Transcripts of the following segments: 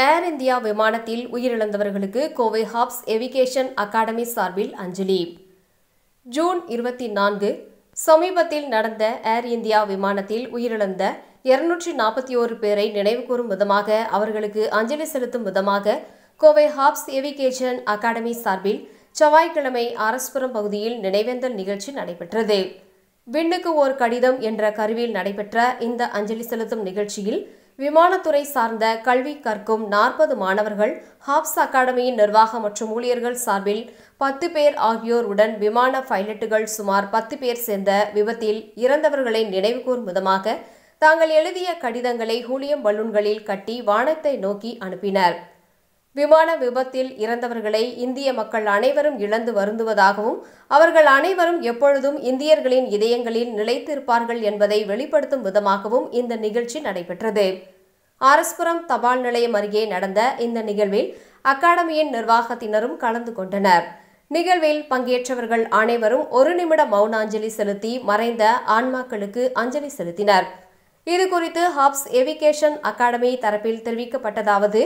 ஏர் India விமானத்தில் உயிரிழந்தவர்களுக்கு Kovai hops ஏவிகேஷன் academy சார்பில் அஞ்சலி. ஜூன் 24 சமீபத்தில் நடந்த ஏர் இந்தியா விமானத்தில் உயிரிழந்த 241 பேரை நினைவுகூரும் விதமாக அவர்களுக்கு அஞ்சலி செலுத்தும் விதமாக கோவை ஹாப்ஸ் ஏவிகேஷன் அகாடமி சார்பில் செவ்வாய்க்கிழமை ஆர்எஸ்புரம் பகுதியில் நினைவேந்தல் நிகழ்ச்சி நடைபெற்றது. விண்ணுக்கு ஓர் கடிதம் என்ற கருவியில் நடைபெற்ற இந்த அஞ்சலி செலுத்தும் நிகழ்ச்சியில் விமானத்துறை சார்ந்த கல்வி கற்கும் 40 மாணவர்கள், ஹாப்ஸ் அகாடமியின் நிர்வாகம் மற்றும் ஊழியர்கள் சார்பில் 10 பேர் ஆகியோருடன் விமான பைலட்டுகள் சுமார் 10 பேர் சேர்ந்த விபத்தில் இறந்தவர்களை நினைவுகூரும் விதமாக தாங்கள் எழுதிய கடிதங்களை ஹீலியம் பலூன்களில் கட்டி வானத்தை நோக்கி அனுப்பினர். விமான விபத்தில் இறந்தவர்களை இந்திய மக்கள் அனைவரும் இழந்து வருந்துவதாகவும் அவர்கள் அனைவரும் எப்பொழுதும் இந்தியர்களின் இதயங்களில் நிலைத்திருப்பார்கள் என்பதை வெளிப்படுத்தும் விதமாகவும் இந்த நிகழ்ச்சி நடைபெற்றது. ஆர்எஸ்புரம் தபால் நிலையம் அருகே நடந்த இந்த நிகழ்வில் அகாடமியின் நிர்வாகத்தினரும் கலந்து கொண்டனர். நிகழ்வில் பங்கேற்றவர்கள் அனைவரும் 1 நிமிட மௌனாஞ்சலி செலுத்தி மறைந்த ஆன்மாக்களுக்கு அஞ்சலி செலுத்தினர். இதுகுறித்து ஹாப்ஸ் ஏவிகேஷன் அகாடமி தரப்பில் தெரிவிக்கப்பட்டதாவது: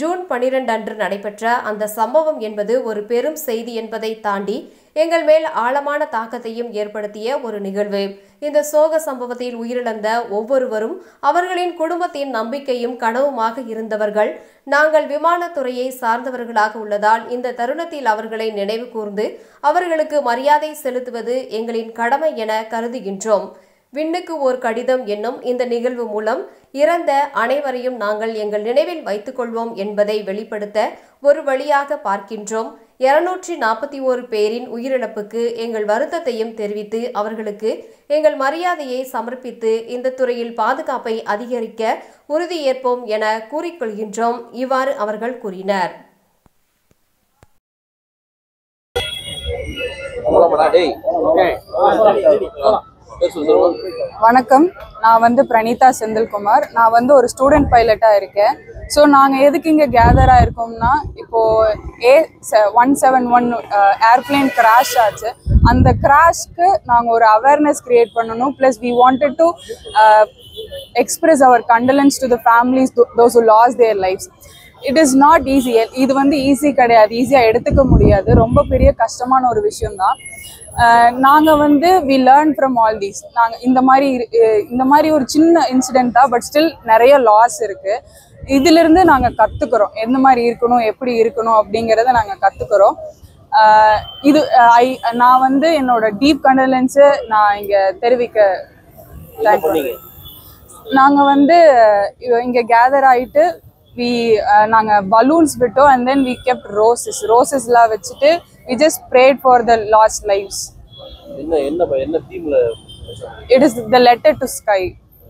ஜூன் 12 அன்று நடைபெற்ற அந்த சம்பவம் என்பது ஒரு பெரும் செய்தி என்பதை தாண்டி எங்கள் மேல் ஆழமான தாக்கத்தையும் ஏற்படுத்திய ஒரு நிகழ்வு. இந்த சோக சம்பவத்தில் உயிரிழந்த ஒவ்வொருவரும் அவர்களின் குடும்பத்தின் நம்பிக்கையும் கனவுமாக இருந்தவர்கள். நாங்கள் விமானத்துறையை சார்ந்தவர்களாக உள்ளதால் இந்த தருணத்தில் அவர்களை நினைவு கூர்ந்து அவர்களுக்கு மரியாதை செலுத்துவது எங்களின் கடமை என கருதுகின்றோம். விண்ணுக்கு ஓர் கடிதம் என்னும் இந்த நிகழ்வு மூலம் இறந்த அனைவரையும் நாங்கள் எங்கள் நினைவில் வைத்துக் கொள்வோம் என்பதை வெளிப்படுத்த ஒரு வழியாக பார்க்கின்றோம். 241 பேரின் உயிரிழப்புக்கு எங்கள் வருத்தத்தையும் தெரிவித்து அவர்களுக்கு எங்கள் மரியாதையை சமர்ப்பித்து இந்த துறையில் பாதுகாப்பை அதிகரிக்க உறுதியேற்போம் என கூறிக்கொள்கின்றோம். இவ்வாறு அவர்கள் கூறினர். வணக்கம், நான் பிரணீதா செந்தில்குமார். நான் ஒரு ஸ்டூடெண்ட் பைலட்டா இருக்கேன். ஸோ நாங்கள் எதுக்கு இங்கே கேதராக இருக்கோம்னா, இப்போது A171 ஏர்பிளைன் கிராஷ் ஆச்சு. அந்த கிராஷ்க்கு நாங்கள் ஒரு அவேர்னஸ் கிரியேட் பண்ணணும். Plus we wanted to express our condolences to the families those who lost their lives. It is not easy. இது ஈஸி கிடையாது, ஈஸியாக எடுத்துக்க முடியாது. ரொம்ப பெரிய கஷ்டமான ஒரு விஷயம்தான். நாங்கள் we learn from all these. நாங்கள் இந்த மாதிரி ஒரு சின்ன இன்சிடென்ட் தான், பட் ஸ்டில் நிறைய லாஸ் இருக்குது. இதிலிருந்து நாங்கள் கற்றுக்குறோம் எந்த மாதிரி இருக்கணும், எப்படி இருக்கணும் அப்படிங்கிறத நாங்கள் கற்றுக்குறோம். இது நான் என்னோட டீப் கண்டலன்ஸை நான் இங்கே தெரிவிக்க நாங்கள் இங்கே கேதர் ஆகிட்டு நாங்கள் பலூன்ஸ் விட்டோம். அண்ட் தென் வி கெப்ட் ரோசஸ்லாம் வச்சுட்டு we just prayed for the lost lives. என்ன தீம்ல? It is the letter to sky,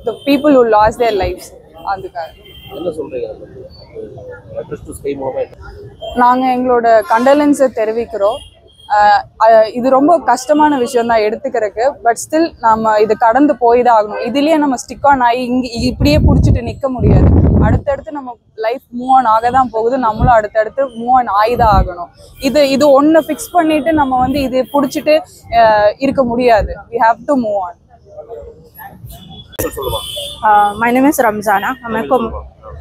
the people who lost their lives. அதுக்காக என்ன சொல்றீங்க? letter to sky மூலமா நாங்க எங்களோட கண்டலன்ஸை தெரிவிக்கிறோம். இது ரொம்ப கஷ்டமான விஷயம் தான் எடுத்துக்கிறதுக்கு. பட் ஸ்டில் நம்ம இது கடந்து போய் தான் ஆகணும். இதுலயே நம்ம ஸ்டிக் ஆன் ஆகி இப்படியே பிடிச்சிட்டு நிற்க முடியாது. அடுத்தடுத்து நம்ம லைஃப் மூவ் ஆன் ஆக தான் போகுது. நம்மளும் அடுத்தடுத்து மூவ் ஆன் ஆகி தான் ஆகணும். இது ஒன்று ஃபிக்ஸ் பண்ணிட்டு நம்ம இது பிடிச்சிட்டு இருக்க முடியாது. we have to move on. My name is Ramzana.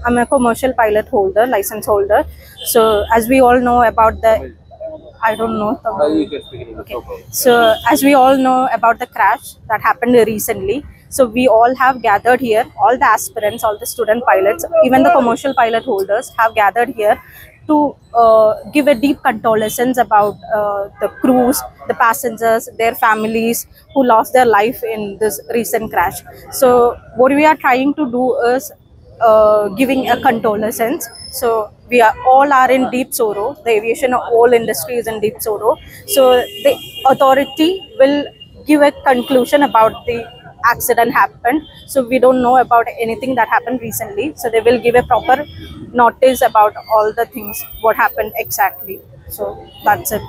I'm a commercial pilot holder, license holder. So as we all know about the I don't know. Okay. So as we all know about the crash that happened recently, so we all have gathered here, all the aspirants, all the student pilots, even the commercial pilot holders have gathered here to give a deep condolences about the crews, the passengers, their families who lost their life in this recent crash. So what we are trying to do is giving a condolences. So we all are in deep sorrow. The aviation whole industry is in deep sorrow. So the authority will give a conclusion about the accident happened. So we don't know about anything that happened recently. So they will give a proper notice about all the things what happened exactly. So that's it.